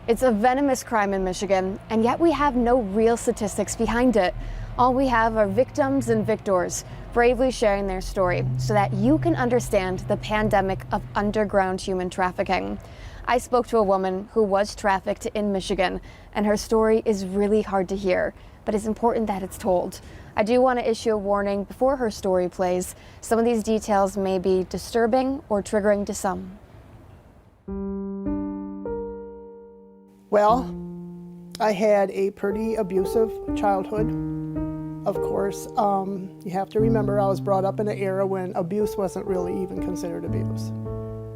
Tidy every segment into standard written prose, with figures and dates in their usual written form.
It's a venomous crime in Michigan, and yet we have no real statistics behind it. All we have are victims and victors bravely sharing their story so that you can understand the pandemic of underground human trafficking. I spoke to a woman who was trafficked in Michigan, and her story is really hard to hear, but it's important that it's told. I do want to issue a warning before her story plays. Some of these details may be disturbing or triggering to some. Well, I had a pretty abusive childhood. Of course, you have to remember I was brought up in an era when abuse wasn't really even considered abuse.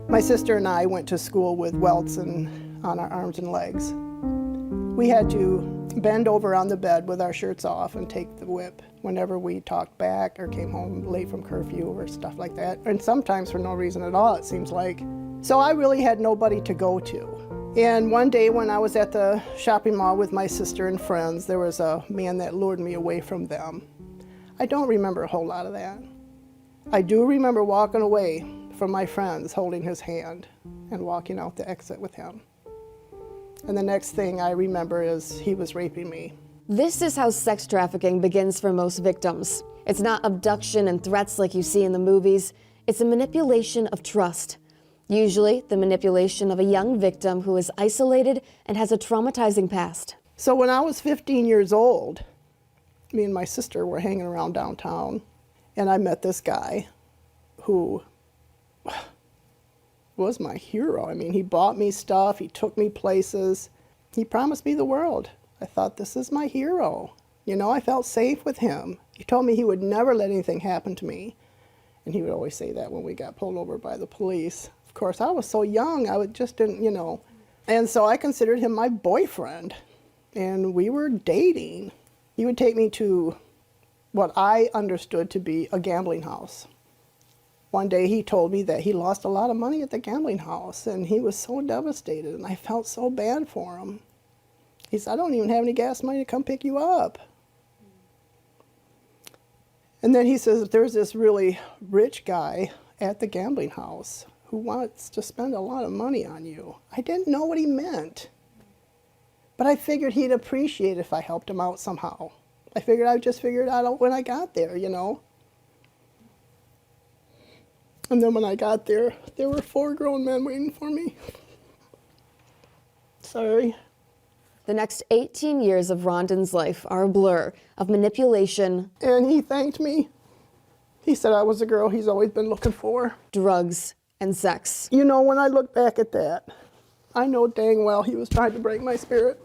My sister and I went to school with welts on our arms and legs. We had to bend over on the bed with our shirts off and take the whip whenever we talked back or came home late from curfew or stuff like that. And sometimes for no reason at all, it seems like. So I really had nobody to go to. And one day when I was at the shopping mall with my sister and friends, there was a man that lured me away from them. I don't remember a whole lot of that. I do remember walking away from my friends, holding his hand and walking out the exit with him. And the next thing I remember is he was raping me. This is how sex trafficking begins for most victims. It's not abduction and threats like you see in the movies. It's a manipulation of trust. Usually the manipulation of a young victim who is isolated and has a traumatizing past. So when I was 15 years old, me and my sister were hanging around downtown, and I met this guy who was my hero. I mean, he bought me stuff, he took me places, he promised me the world. I thought, this is my hero. You know, I felt safe with him. He told me he would never let anything happen to me. And he would always say that when we got pulled over by the police. Of course, I was so young, just didn't, you know. And so I considered him my boyfriend, and we were dating. He would take me to what I understood to be a gambling house. One day he told me that he lost a lot of money at the gambling house, and he was so devastated, and I felt so bad for him. He said, I don't even have any gas money to come pick you up. And then he says, there's this really rich guy at the gambling house who wants to spend a lot of money on you. I didn't know what he meant, but I figured he'd appreciate it if I helped him out somehow. I'd just figure it out when I got there, you know. And then when I got there, there were 4 grown men waiting for me. Sorry. The next 18 years of Rondon's life are a blur of manipulation. And he thanked me. He said I was the girl he's always been looking for. Drugs and sex. You know, when I look back at that, I know dang well he was trying to break my spirit.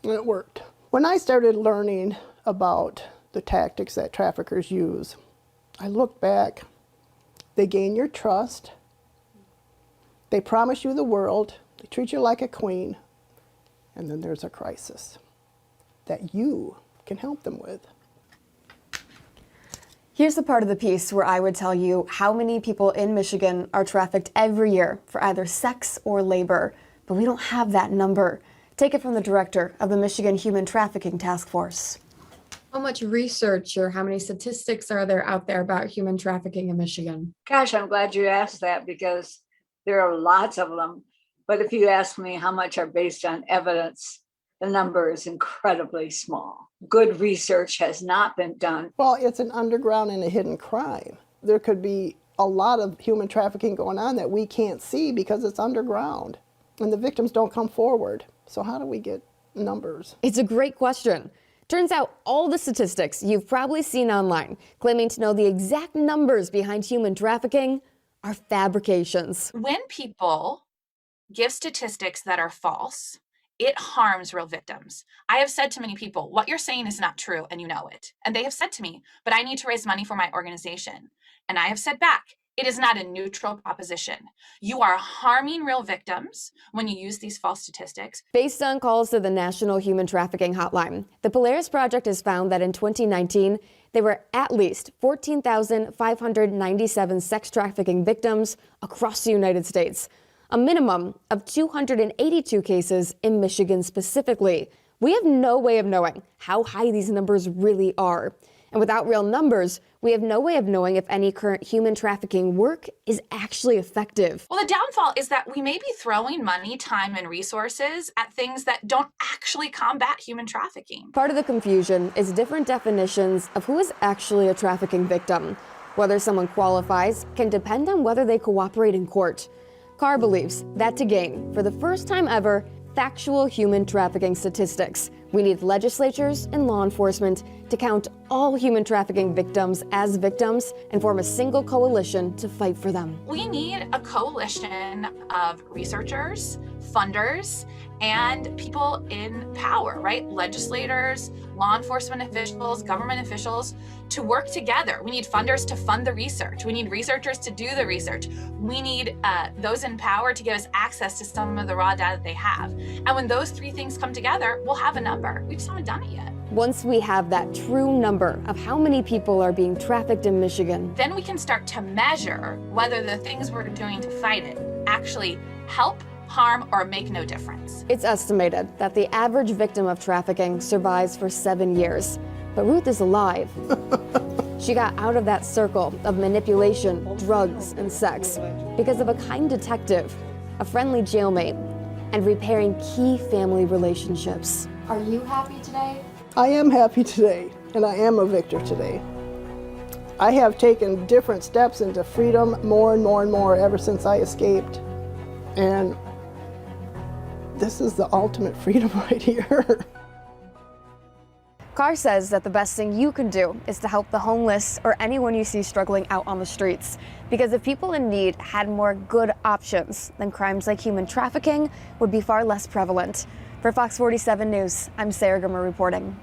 And it worked. When I started learning about the tactics that traffickers use, I looked back. They gain your trust. They promise you the world. They treat you like a queen. And then there's a crisis that you can help them with. Here's the part of the piece where I would tell you how many people in Michigan are trafficked every year for either sex or labor, but we don't have that number. Take it from the director of the Michigan Human Trafficking Task Force. How much research or how many statistics are there out there about human trafficking in Michigan? Gosh, I'm glad you asked that because there are lots of them. But if you ask me how much are based on evidence, the number is incredibly small. Good research has not been done. Well, it's an underground and a hidden crime. There could be a lot of human trafficking going on that we can't see because it's underground and the victims don't come forward. So how do we get numbers? It's a great question. Turns out all the statistics you've probably seen online claiming to know the exact numbers behind human trafficking are fabrications. When people give statistics that are false, it harms real victims. I have said to many people, what you're saying is not true, and you know it. And they have said to me, but I need to raise money for my organization. And I have said back, it is not a neutral proposition. You are harming real victims when you use these false statistics. Based on calls to the National Human Trafficking Hotline, the Polaris Project has found that in 2019, there were at least 14,597 sex trafficking victims across the United States. A minimum of 282 cases in Michigan specifically. We have no way of knowing how high these numbers really are. And without real numbers, we have no way of knowing if any current human trafficking work is actually effective. Well, the downfall is that we may be throwing money, time, and resources at things that don't actually combat human trafficking. Part of the confusion is different definitions of who is actually a trafficking victim. Whether someone qualifies can depend on whether they cooperate in court. Carr believes that to gain, for the first time ever, factual human trafficking statistics, we need legislatures and law enforcement to count all human trafficking victims as victims and form a single coalition to fight for them. We need a coalition of researchers, funders, and people in power, right? Legislators, law enforcement officials, government officials, to work together. We need funders to fund the research. We need researchers to do the research. We need those in power to give us access to some of the raw data that they have. And when those three things come together, we'll have a number. We just haven't done it yet. Once we have that true number of how many people are being trafficked in Michigan, then we can start to measure whether the things we're doing to fight it actually help, harm, or make no difference. it's estimated that the average victim of trafficking survives for 7 years. But Ruth is alive. She got out of that circle of manipulation, drugs, and sex because of a kind detective, a friendly jailmate, and repairing key family relationships. Are you happy today? I am happy today, and I am a victor today. I have taken different steps into freedom more and more and more ever since I escaped. And this is the ultimate freedom right here. Carr says that the best thing you can do is to help the homeless or anyone you see struggling out on the streets. Because if people in need had more good options, then crimes like human trafficking would be far less prevalent. For Fox 47 News, I'm Sarah Grimmer reporting.